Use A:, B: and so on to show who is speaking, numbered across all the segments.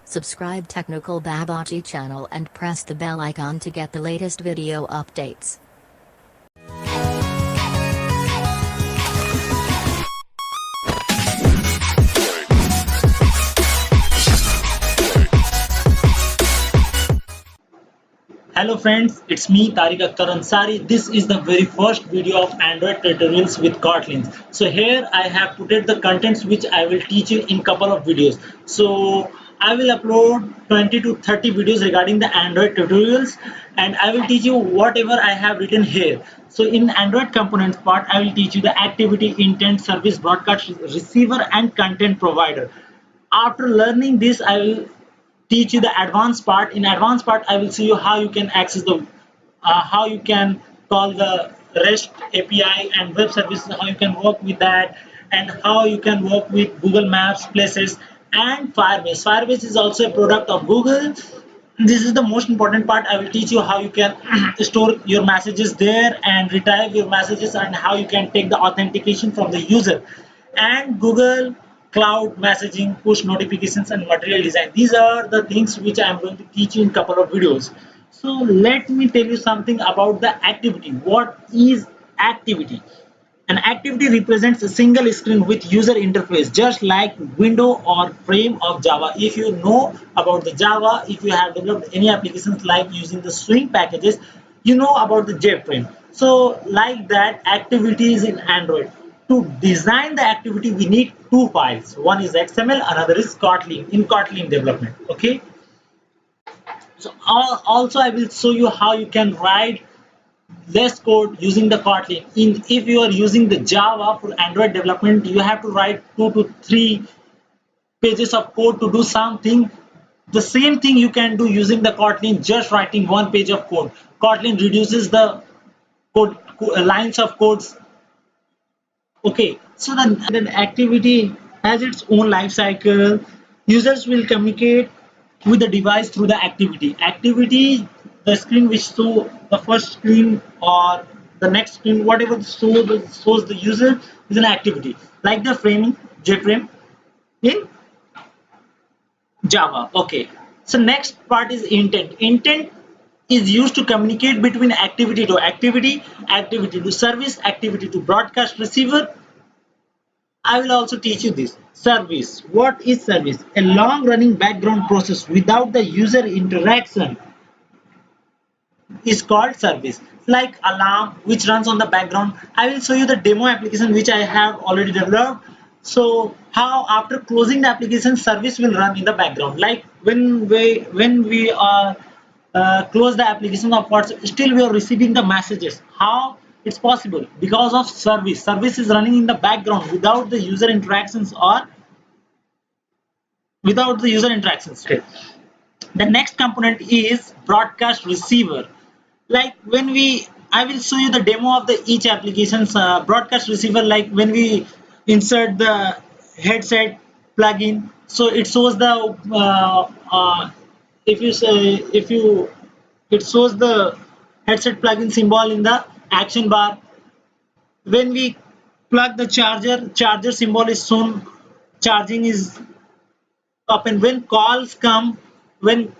A: Subscribe Technical Babaji channel and press the bell icon to get the latest video updates.
B: Hello friends, it's me Tariq Akhtar Ansari. This is the very first video of Android tutorials with Kotlin. So here I have put the contents which I will teach you in couple of videos. So I will upload 20 to 30 videos regarding the Android tutorials and I will teach you whatever I have written here. So in Android components part, I will teach you the activity, intent, service, broadcast, receiver and content provider. After learning this, I will teach you the advanced part. In advanced part, I will see you how you can access the how you can call the REST API and web services, how you can work with that, and how you can work with Google Maps, Places, and Firebase. Firebase is also a product of Google. This is the most important part. I will teach you how you can store your messages there and retrieve your messages, and how you can take the authentication from the user. And Google Cloud messaging, push notifications, and material design. These are the things which I am going to teach you in couple of videos. So let me tell you something about the activity. What is activity? An activity represents a single screen with user interface, just like window or frame of Java. If you know about the Java, if you have developed any applications like using the swing packages, you know about the JFrame. So like that, activities in Android. To design the activity, we need two files. One is XML, another is Kotlin, in Kotlin development. Okay. So also I will show you how you can write less code using the Kotlin. If you are using the Java for Android development, you have to write 2 to 3 pages of code to do something. The same thing you can do using the Kotlin, just writing 1 page of code. Kotlin reduces the code lines of codes. Okay, so the activity has its own life cycle. Users will communicate with the device through the activity. Activity, the screen which show the first screen or the next screen, whatever shows the user is an activity. Like the framing, JFrame in Java. Okay, so next part is intent. Intent is used to communicate between activity to activity, activity to service, activity to broadcast receiver. I will also teach you this. Service. What is service? A long running background process without the user interaction is called service. Like alarm which runs on the background. I will show you the demo application which I have already developed. So how after closing the application, service will run in the background. Like when we are close the application, of course still we are receiving the messages. How it's possible? Because of service. Service is running in the background without the user interactions or without the user interactions. Okay. The next component is broadcast receiver. Like when I will show you the demo of the each application's broadcast receiver. Like when we insert the headset plugin, so it shows the it shows the headset plugin symbol in the action bar. When we plug the charger symbol is shown, charging is up. And when calls come, when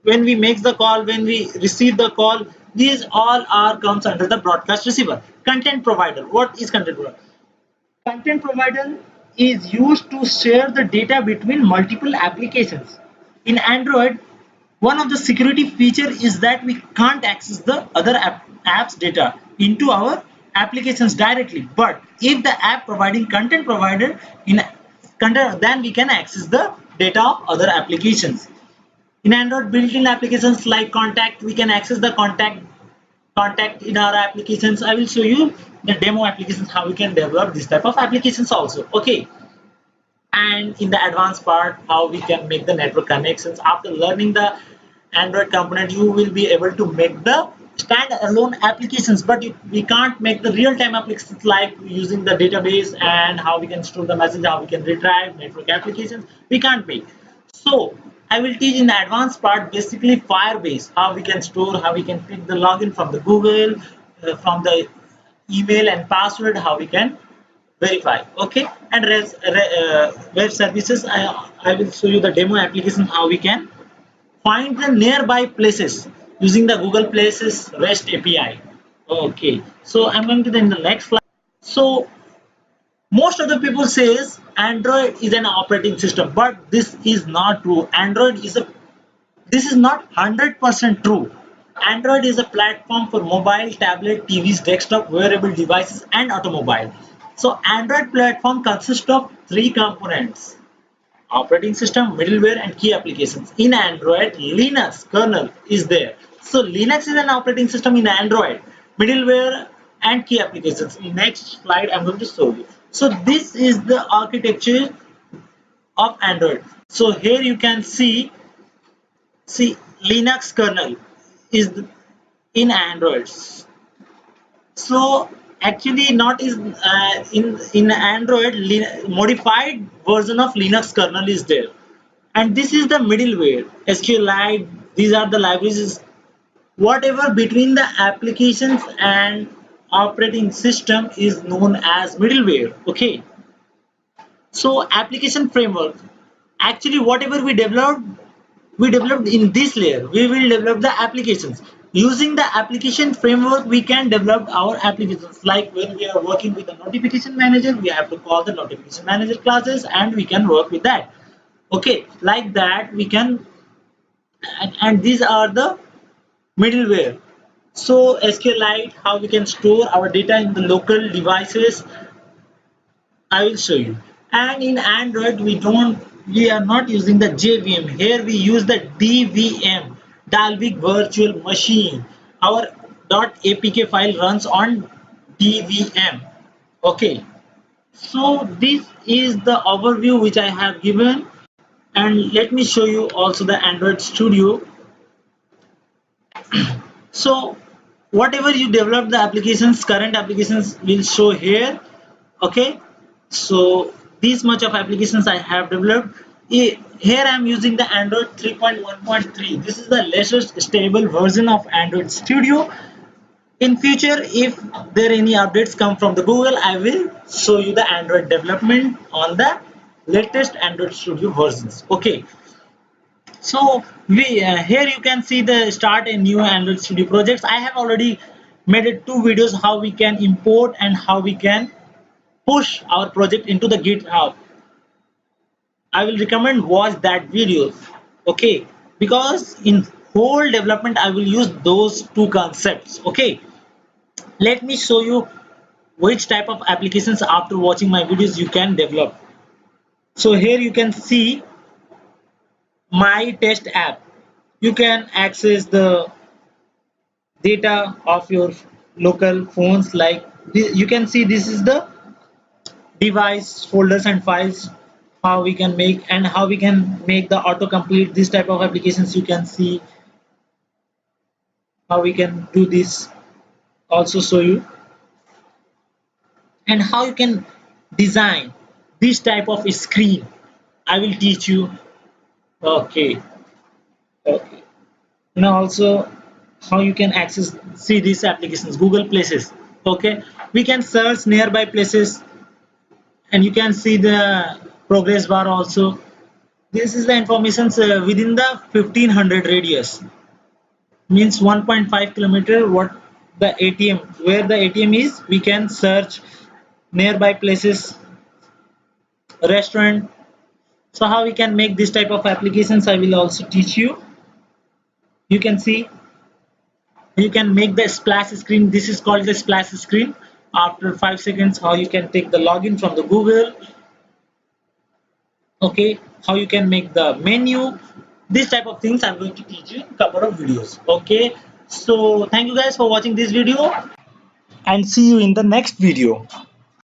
B: we make the call, when we receive the call, these all are comes under the broadcast receiver. Content provider. What is content provider? Content provider is used to share the data between multiple applications. In Android, one of the security feature is that we can't access the other apps data into our applications directly. But if the app providing content provider in content, then we can access the data of other applications. In Android built-in applications like contact, we can access the contact in our applications. I will show you the demo applications how we can develop this type of applications also. Okay. And in the advanced part, how we can make the network connections. After learning the Android component, you will be able to make the standalone applications, but we can't make the real-time applications like using the database and how we can store the message, how we can retrieve network applications. We can't make. So I will teach in the advanced part basically Firebase, how we can store, how we can pick the login from the Google, from the email and password, how we can verify. Okay, and web services, I will show you the demo application how we can find the nearby places using the Google Places REST API. Okay, so I'm going to the next slide. So most of the people says Android is an operating system, but this is not true. Android is a This is not 100% true. Android is a platform for mobile, tablet, TVs, desktop, wearable devices, and automobile. So Android platform consists of three components: operating system, middleware, and key applications. In Android, Linux kernel is there. So Linux is an operating system in Android, middleware, and key applications. In next slide, I'm going to show you. So this is the architecture of Android. So here you can see Linux kernel is in Android. So actually not is in Android, modified version of Linux kernel is there, and this is the middleware, SQLite. These are the libraries, whatever between the applications and operating system is known as middleware. Okay, so application framework, actually whatever we developed in this layer, we will develop the applications. Using the application framework, we can develop our applications. Like when we are working with the notification manager, we have to call the notification manager classes and we can work with that. Okay, like that we can, and these are the middleware. So SQLite, how we can store our data in the local devices, I will show you. And in Android, we are not using the JVM. Here we use the DVM, Dalvik Virtual Machine. Our .apk file runs on DVM. Okay. So this is the overview which I have given, and let me show you also the Android Studio. So whatever you develop the applications, current applications will show here. Okay, so this much of applications I have developed. Here I am using the Android 3.1.3. This is the latest stable version of Android Studio. In future, if there any updates come from the Google, I will show you the Android development on the latest Android Studio versions. Okay, so we here you can see the start a new Android Studio projects. I have already made it 2 videos how we can import and how we can push our project into the GitHub. I will recommend watch that videos. Okay, because in whole development I will use those two concepts. Okay, let me show you which type of applications after watching my videos you can develop. So here you can see my test app. You can access the data of your local phones. Like you can see, this is the device folders and files, how we can make and how we can make the autocomplete. This type of applications you can see how we can do this, also show you, and how you can design this type of screen. I will teach you. Okay, okay. Now also how you can access, see these applications, Google Places. Okay, we can search nearby places and you can see the progress bar also. This is the information within the 1500 radius, means 1.5 kilometer. What the ATM, where the ATM is, we can search nearby places, restaurant. So how we can make this type of applications, I will also teach you. You can see, you can make the splash screen. This is called the splash screen. After 5 seconds, how you can take the login from the Google. Okay, how you can make the menu. This type of things I'm going to teach you in a couple of videos. Okay, so thank you guys for watching this video and see you in the next video.